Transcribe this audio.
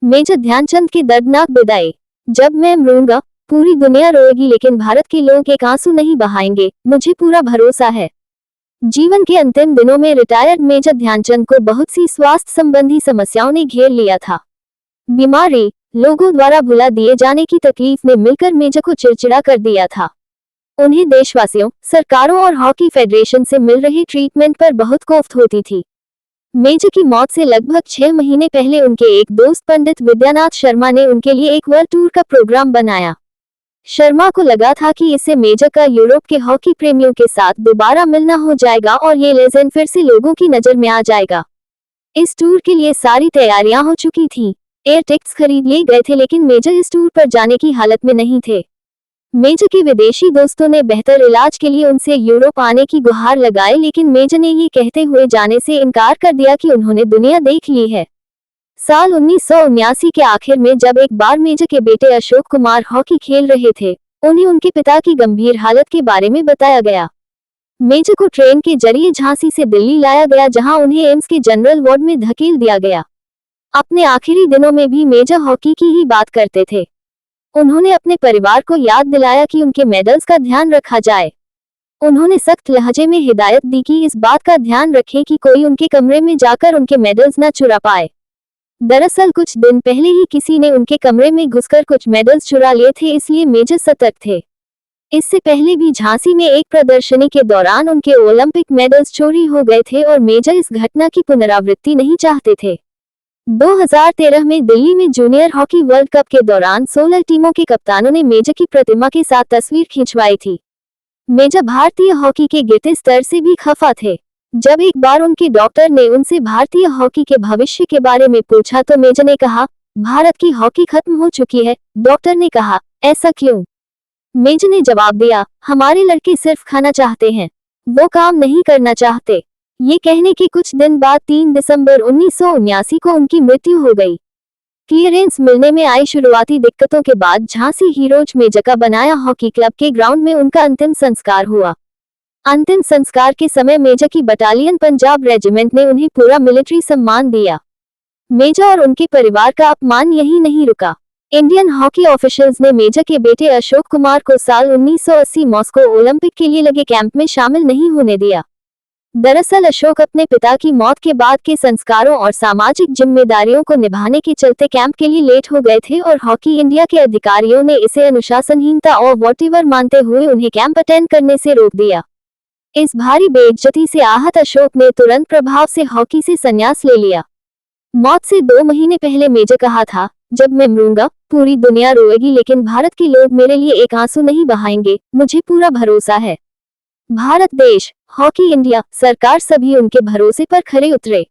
Major Dhyanchand की दर्दनाक विदाई। जब मैं मरूंगा, पूरी दुनिया रोएगी लेकिन भारत के लोग एक आंसू नहीं बहाएंगे, मुझे पूरा भरोसा है। जीवन के अंतिम दिनों में रिटायर्ड मेजर ध्यानचंद को बहुत सी स्वास्थ्य संबंधी समस्याओं ने घेर लिया था। बीमारी, लोगों द्वारा भुला दिए जाने की तकलीफ ने मिलकर मेजर को चिड़चिड़ा कर दिया था। उन्हें देशवासियों, सरकारों और हॉकी फेडरेशन से मिल रही ट्रीटमेंट पर बहुत कोफ्त होती थी। मेजर की मौत से लगभग 6 महीने पहले उनके एक दोस्त पंडित विद्यानाथ शर्मा ने उनके लिए एक वर्ल्ड टूर का प्रोग्राम बनाया। शर्मा को लगा था कि इससे मेजर का यूरोप के हॉकी प्रेमियों के साथ दोबारा मिलना हो जाएगा और ये लेजेंड फिर से लोगों की नजर में आ जाएगा। इस टूर के लिए सारी तैयारियां हो चुकी थी। एयर टिकट्स खरीद लिए गए थे लेकिन मेजर इस टूर पर जाने की हालत में नहीं थे। मेजर के विदेशी दोस्तों ने बेहतर इलाज के लिए उनसे यूरोप आने की गुहार लगाई लेकिन मेजर ने ये कहते हुए जाने से इनकार कर दिया कि उन्होंने दुनिया देख ली है। साल 1979 के आखिर में जब एक बार मेजर के बेटे अशोक कुमार हॉकी खेल रहे थे, उन्हें उनके पिता की गंभीर हालत के बारे में बताया गया। मेजर को ट्रेन के जरिए झांसी से दिल्ली लाया गया जहां उन्हें एम्स के जनरल वार्ड में धकेल दिया गया। अपने आखिरी दिनों में भी मेजर हॉकी की ही बात करते थे। उन्होंने अपने परिवार को याद दिलाया कि उनके मेडल्स का ध्यान रखा जाए। उन्होंने सख्त लहजे में हिदायत दी कि इस बात का ध्यान रखें कि कोई उनके कमरे में जाकर उनके मेडल्स न चुरा पाए। दरअसल कुछ दिन पहले ही किसी ने उनके कमरे में घुसकर कुछ मेडल्स चुरा लिए थे, इसलिए मेजर सतर्क थे। इससे पहले भी झांसी में एक प्रदर्शनी के दौरान उनके ओलंपिक मेडल्स चोरी हो गए थे और मेजर इस घटना की पुनरावृत्ति नहीं चाहते थे। 2013 में दिल्ली में जूनियर हॉकी वर्ल्ड कप के दौरान 16 टीमों के कप्तानों ने मेजर की प्रतिमा के साथ तस्वीर खिंचवाई थी। मेजर भारतीय हॉकी के गिरते स्तर से भी खफा थे। जब एक बार उनके डॉक्टर ने उनसे भारतीय हॉकी के भविष्य के बारे में पूछा तो मेजर ने कहा, भारत की हॉकी खत्म हो चुकी है। डॉक्टर ने कहा, ऐसा क्यों? मेजर ने जवाब दिया, हमारे लड़के सिर्फ खाना चाहते हैं, वो काम नहीं करना चाहते। ये कहने के कुछ दिन बाद 3 दिसंबर 1979 को उनकी मृत्यु हो गई। क्लियरेंस मिलने में आई शुरुआती दिक्कतों के बाद झांसी हीरोज मेजर का बनाया हॉकी क्लब के ग्राउंड में उनका अंतिम संस्कार हुआ। अंतिम संस्कार के समय मेजर की बटालियन पंजाब रेजिमेंट ने उन्हें पूरा मिलिट्री सम्मान दिया। मेजर और उनके परिवार का अपमान यही नहीं रुका। इंडियन हॉकी ऑफिशियल्स ने मेजर के बेटे अशोक कुमार को साल 1980 मॉस्को ओलंपिक के लिए लगे कैंप में शामिल नहीं होने दिया। दरअसल अशोक अपने पिता की मौत के बाद के संस्कारों और सामाजिक जिम्मेदारियों को निभाने के चलते कैंप के लिए लेट हो गए थे और हॉकी इंडिया के अधिकारियों ने इसे अनुशासनहीनता और वॉटेवर मानते हुए उन्हें कैंप अटेंड करने से रोक दिया। इस भारी बेइज्जती से आहत अशोक ने तुरंत प्रभाव से हॉकी से संन्यास ले लिया। मौत से 2 महीने पहले मेजर कहा था, जब मैं मरूंगा, पूरी दुनिया रोएगी लेकिन भारत के लोग मेरे लिए एक आंसू नहीं बहाएंगे, मुझे पूरा भरोसा है। भारत देश, हॉकी इंडिया, सरकार सभी उनके भरोसे पर खरे उतरे।